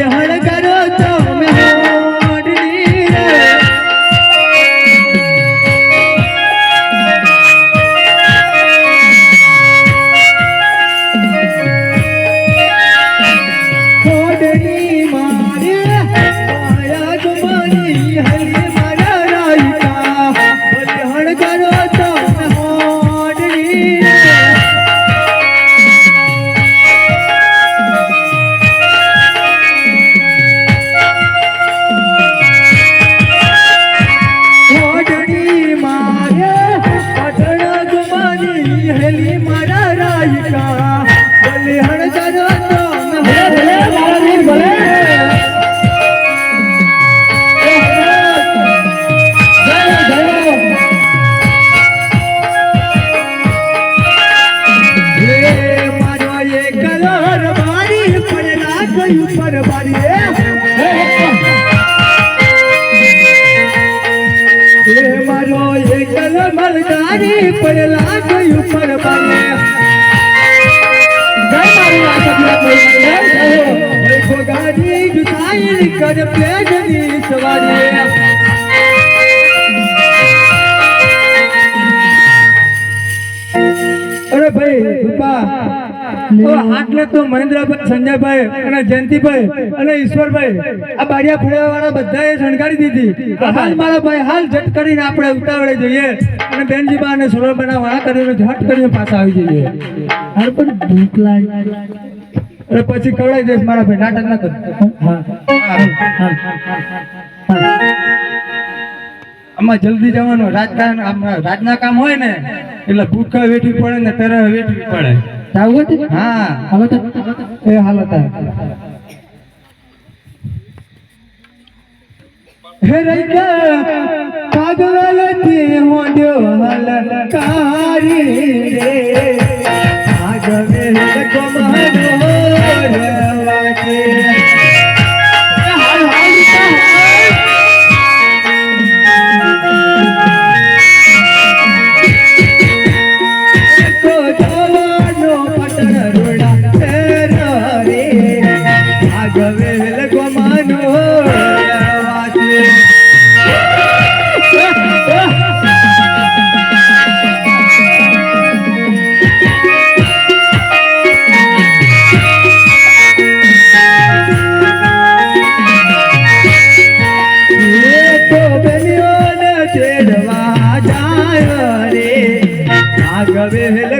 બલિહાણ કરો તમે હોડની રે હોડની મારે આયા ગુમાની હલી મારા રાયકા બલિહાણ કરો તમે હોડની રે मलदारी पड़ला कोई ऊपर बाने जय मारी आशा कोई को गाड़ी जुटाई कर पेजनी सवारी अरे भाई रूपा तो आटले तो મહેન્દ્રભાઈ સંજયભાઈ અને જયંતિભાઈ અને ઈશ્વરભાઈ આ બારિયા ફળવાવાળા બધાએ શણગારી દીધી હાલ મારા ભાઈ હાલ ઝટ કરીને આપણે ઉતાવળે જઈએ અને બેનજીબા અને સુરલબાના વાળા કરીને ઝટ કરીને પાછા આવી જઈએ હાલ પણ ભૂખ લાગી અરે પછી કવડાઈ જઈશ મારા ભાઈ નાટક ના કર આમાં જલ્દી જવાનું રાજકારણ રાજના કામ હોય ને એટલે ભૂખ વેઠવી પડે ને તરહ વેઠવી પડે हाँ ए हालत हे रैका पागल थी होंडो हलकारी रे आगवे को मानो रवाके हाल हाल गवे